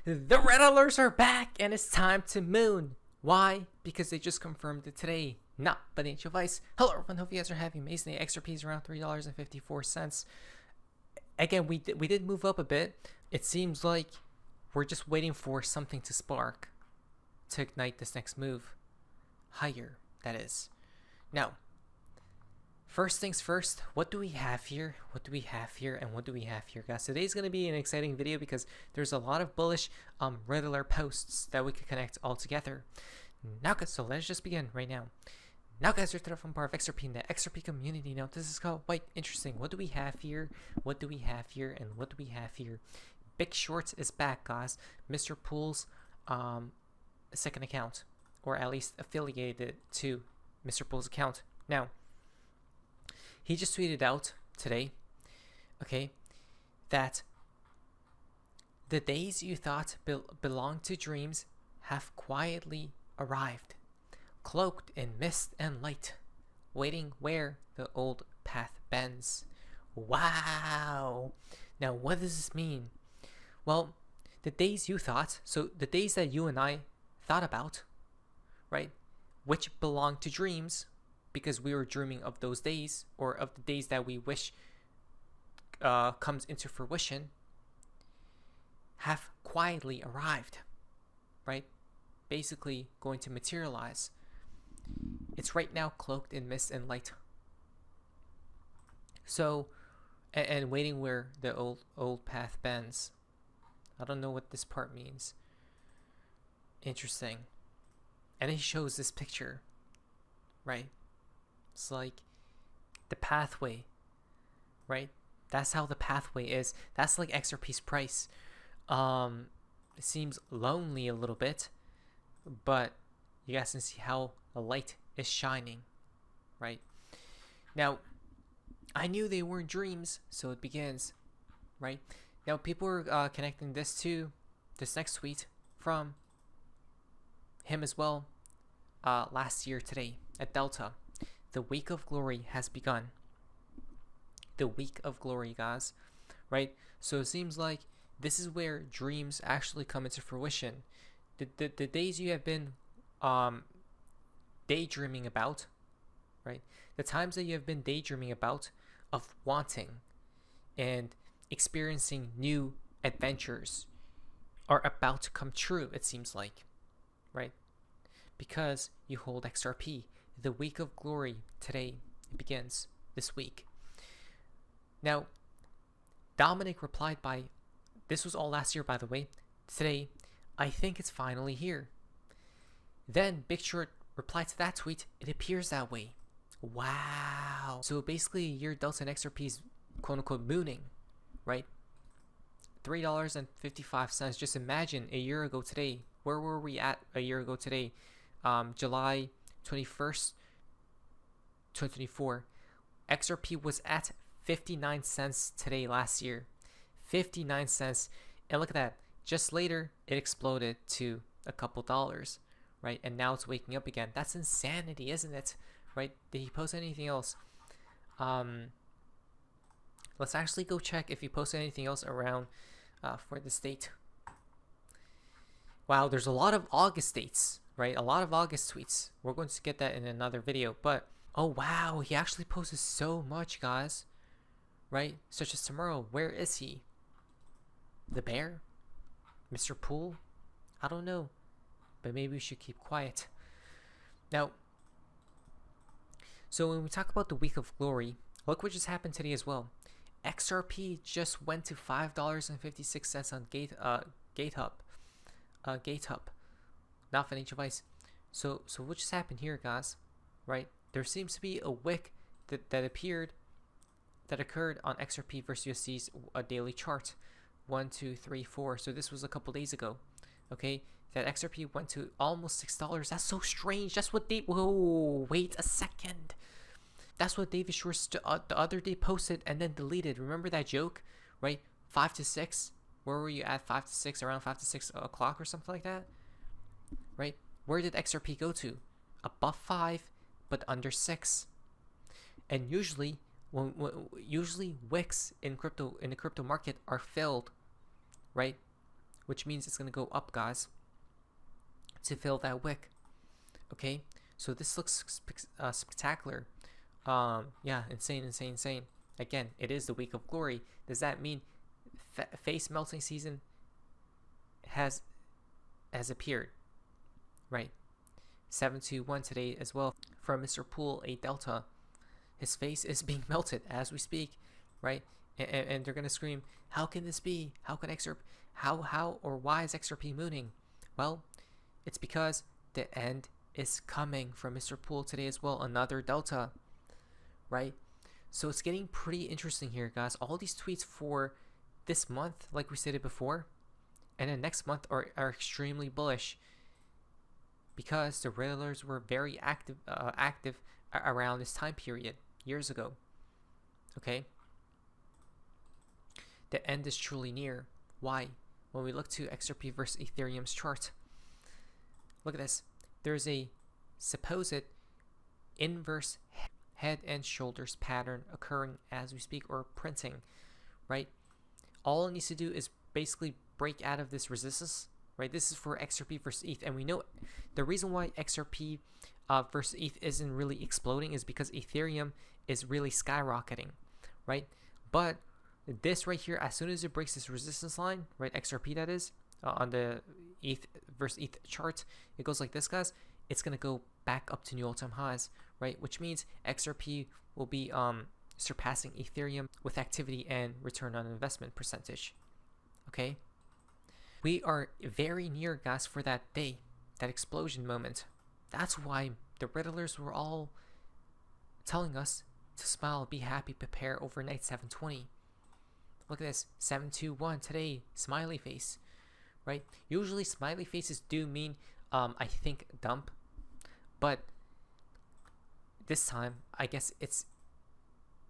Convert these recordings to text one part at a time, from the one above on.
The Riddlers are back and it's time to moon. Why? Because they just confirmed it today. Not financial advice. Hello everyone, hope you guys are having an amazing day. XRP is around $3.54. Again, we did move up a bit. It seems like we're just waiting for something to spark to ignite this next move. Higher, that is. Now, first things first, what do we have here? What do we have here? And what do we have here, guys? Today's going to be an exciting video because there's a lot of bullish Riddler posts that we could connect all together. Now, guys, so let's just begin right now. Now, guys, you're from part of XRP in the XRP community. Now, this is called quite interesting. What do we have here? What do we have here? And what do we have here? Big Shorts is back, guys. Mr. Pool's second account, or at least affiliated to Mr. Pool's account. Now, he just tweeted out today, okay, that the days you thought belonged to dreams have quietly arrived, cloaked in mist and light, waiting where the old path bends. Wow! Now, what does this mean? Well, the days you thought, so the days that you and I thought about, right, which belong to dreams, because we were dreaming of those days, or of the days that we wish comes into fruition, have quietly arrived, right? Basically going to materialize. It's right now cloaked in mist and light. So, and waiting where the old path bends. I don't know what this part means. Interesting. And he shows this picture, right? It's like the pathway, right? That's how the pathway is. That's like XRP's price. It seems lonely a little bit, but you guys can see how the light is shining, right? Now, I knew they weren't dreams, so it begins, right? Now, people are connecting this to this next tweet from him as well last year today at Delta. The week of glory has begun. The week of glory, guys, right? So it seems like this is where dreams actually come into fruition. The days you have been daydreaming about, right? The times that you have been daydreaming about of wanting and experiencing new adventures are about to come true, it seems like, right? Because you hold XRP. The week of glory today begins this week. Now, Dominic replied by, this was all last year, by the way. Today, I think it's finally here. Then Big Short replied to that tweet, it appears that way. Wow. So basically, your Delta and XRP's quote unquote mooning, right? $3.55. Just imagine a year ago today. Where were we at a year ago today? July 21st, 2024. XRP was at 59 cents today last year. 59 cents. And look at that. Just later, it exploded to a couple dollars, right? And now it's waking up again. That's insanity, isn't it? Right? Did he post anything else? Let's actually go check if he posted anything else around for this date. Wow, there's a lot of August dates, right? A lot of August tweets. We're going to get that in another video. But, oh wow, he actually posted so much, guys. Right? Such as tomorrow. Where is he? The bear? Mr. Pool? I don't know. But maybe we should keep quiet. Now, so when we talk about the week of glory, look what just happened today as well. XRP just went to $5.56 on GateHub, not financial advice. So what just happened here, guys? Right? There seems to be a wick that occurred on XRP versus USD's daily chart. 1, 2, 3, 4. So this was a couple days ago. Okay, that XRP went to almost $6. That's so strange. That's what they. Whoa, wait a second. That's what David Short the other day posted and then deleted. Remember that joke, right? 5 to 6. Where were you at? 5 to 6, around 5 to 6 o'clock or something like that, right? Where did XRP go to? Above 5, but under 6. And usually, usually wicks in the crypto market are filled, right? which means it's going to go up, guys, to fill that wick. Okay, so this looks spectacular. Yeah, insane. Again, it is the week of glory. Does that mean face melting season has appeared? Right. 721 today as well from Mr. Pool, a delta. His face is being melted as we speak, right? And they're gonna scream, how can this be? How can XRP, how or why is XRP mooning? Well, it's because the end is coming from Mr. Pool today as well, another delta, right? So it's getting pretty interesting here, guys. All these tweets for this month, like we stated before, and then next month are extremely bullish, because the Riddlers were very active around this time period years ago. Okay, the end is truly near. Why? When we look to XRP versus Ethereum's chart, look at this. There's a supposed inverse head and shoulders pattern occurring as we speak, or printing, right? All it needs to do is basically break out of this resistance, right? This is for XRP versus ETH, and we know the reason why XRP versus ETH isn't really exploding is because Ethereum is really skyrocketing, right? But this right here, as soon as it breaks this resistance line, right, XRP that is, on the ETH versus ETH chart, it goes like this, guys. It's gonna go back up to new all-time highs, right? Which means XRP will be surpassing Ethereum with activity and return on investment percentage. Okay, we are very near, guys, for that day, that explosion moment. That's why the Riddlers were all telling us to smile, be happy, prepare overnight. 720. Look at this, 721 today, smiley face, right? Usually smiley faces do mean I think dump, but this time I guess it's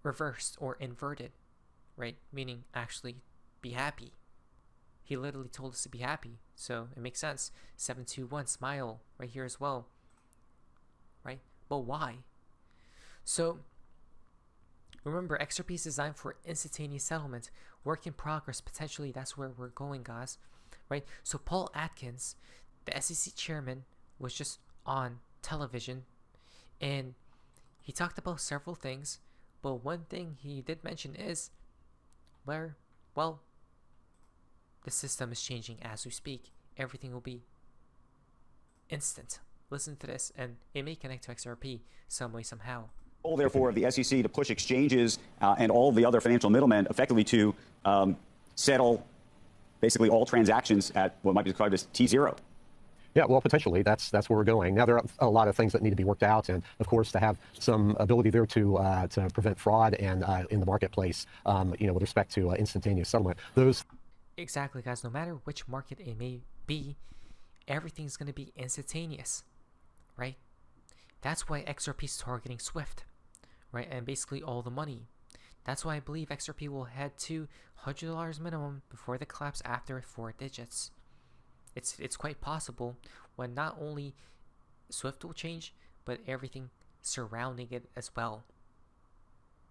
reversed or inverted, right? Meaning actually be happy. He literally told us to be happy, so it makes sense. 721 smile right here as well, right? But why? So remember, XRP is designed for instantaneous settlement, work in progress. Potentially that's where we're going, guys, right? So Paul Atkins, the SEC chairman, was just on television and he talked about several things, but one thing he did mention is well, the system is changing as we speak. Everything will be instant. Listen to this, and it may connect to XRP some way, somehow. Therefore, of the SEC to push exchanges and all the other financial middlemen effectively to settle basically all transactions at what might be described as T0. Yeah, well, potentially that's where we're going. Now, there are a lot of things that need to be worked out, and of course, to have some ability there to prevent fraud and in the marketplace, with respect to instantaneous settlement. Those exactly, guys. No matter which market it may be, everything's going to be instantaneous, right? That's why XRP is targeting Swift, right? And basically all the money. That's why I believe XRP will head to $100 minimum before the collapse after 4 digits. It's quite possible when not only Swift will change, but everything surrounding it as well.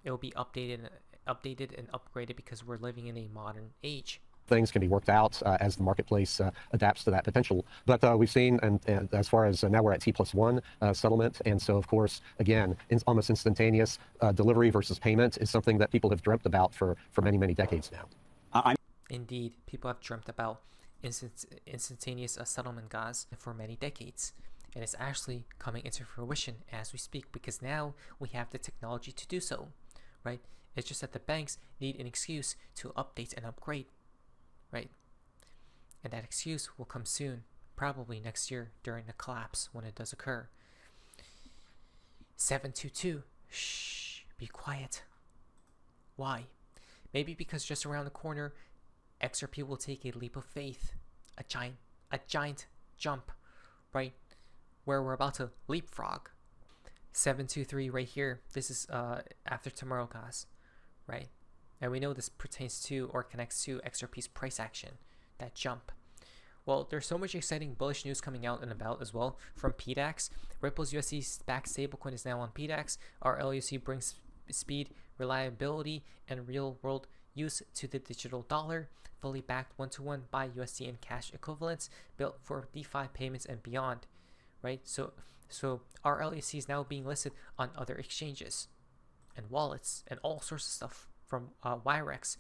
It will be updated and upgraded because we're living in a modern age. Things can be worked out as the marketplace adapts to that potential. But we've seen, and as far as now we're at T+1 settlement, and so of course, again, almost instantaneous delivery versus payment is something that people have dreamt about for many, many decades now. Indeed, people have dreamt about instantaneous settlement, guys, for many decades, and it's actually coming into fruition as we speak, because now we have the technology to do so, right? It's just that the banks need an excuse to update and upgrade, right? And that excuse will come soon, probably next year during the collapse when it does occur. 722, shh, be quiet. Why? Maybe because just around the corner, XRP will take a leap of faith, a giant jump, right? Where we're about to leapfrog. 723 right here. This is after tomorrow, guys, right? And we know this pertains to or connects to XRP's price action, that jump. Well, there's so much exciting bullish news coming out and about as well from PDAX. Ripple's USD-backed stablecoin is now on PDAX. Our LUC brings speed, reliability, and real-world used to the digital dollar, fully backed one-to-one by USD and cash equivalents, built for DeFi payments and beyond, right? So our LUC is now being listed on other exchanges and wallets and all sorts of stuff from Wirex.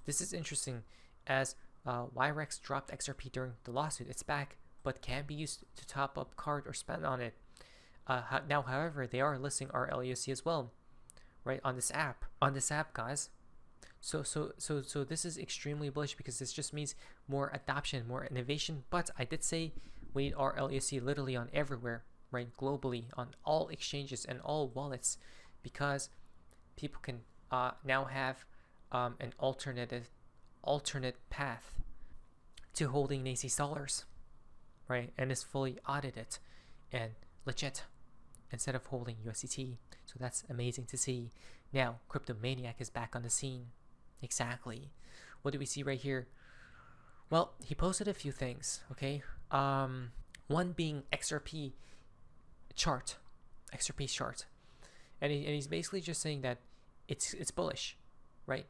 This is interesting as Wirex dropped XRP during the lawsuit. It's back, but can be used to top up card or spend on it. Now, however, they are listing our LUC as well, right, on this app, guys. So this is extremely bullish because this just means more adoption, more innovation. But I did say we need our LUC literally on everywhere, right, globally, on all exchanges and all wallets, because people can now have an alternate path to holding NACE dollars, right, and is fully audited and legit instead of holding USDT. So that's amazing to see. Now, Cryptomaniac is back on the scene. Exactly. What do we see right here? Well, he posted a few things, okay? One being XRP chart. And he's basically just saying that it's bullish, right?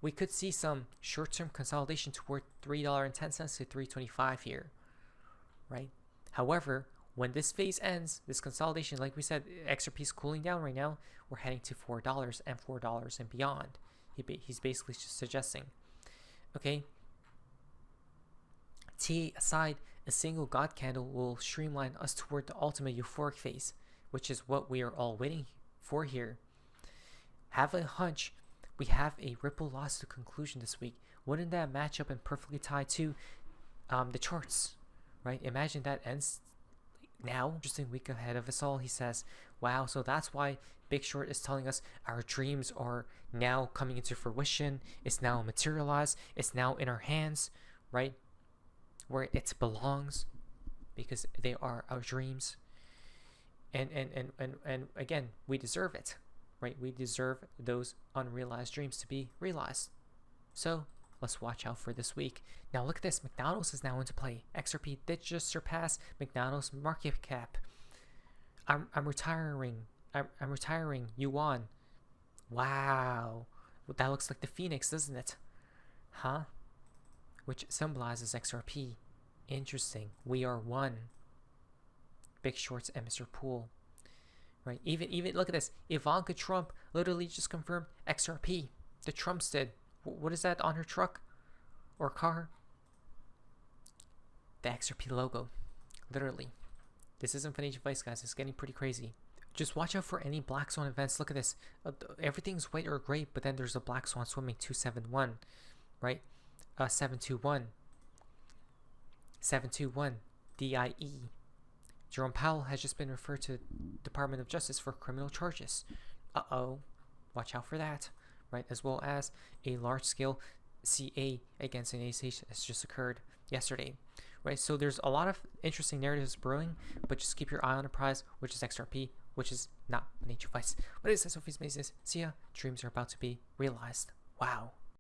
We could see some short-term consolidation toward $3.10 to $3.25 here, right? However, when this phase ends, this consolidation, like we said, XRP is cooling down right now. We're heading to $4 and $4 and beyond. He's basically just suggesting, okay, T aside, a single God candle will streamline us toward the ultimate euphoric phase, which is what we are all waiting for here. Have a hunch we have a Ripple loss to conclusion this week. Wouldn't that match up and perfectly tie to the charts, right? Imagine that ends now, just a week ahead of us all. He says, wow, so that's why Big Short is telling us our dreams are now coming into fruition. It's now materialized. It's now in our hands, right? Where it belongs, because they are our dreams. And again, we deserve it, right? We deserve those unrealized dreams to be realized. So let's watch out for this week. Now look at this. McDonald's is now into play. XRP did just surpass McDonald's market cap. I'm retiring yuan. Wow. That looks like the phoenix, doesn't it? Huh? Which symbolizes XRP. Interesting. We are one. Big Shorts and Mr. Poole. Right? Even look at this. Ivanka Trump literally just confirmed XRP. The Trumps did. What is that on her truck or car? The XRP logo. Literally. This isn't financial advice, guys. It's getting pretty crazy. Just watch out for any black swan events. Look at this. Everything's white or gray, but then there's a black swan swimming. 271, right? 721. 721. DIE. Jerome Powell has just been referred to Department of Justice for criminal charges. Uh-oh. Watch out for that, right? As well as a large-scale CA against an ACH has just occurred yesterday, right? So there's a lot of interesting narratives brewing, but just keep your eye on the prize, which is XRP, which is not financial advice. What is Sophie's Mazes? See ya. Dreams are about to be realized. Wow.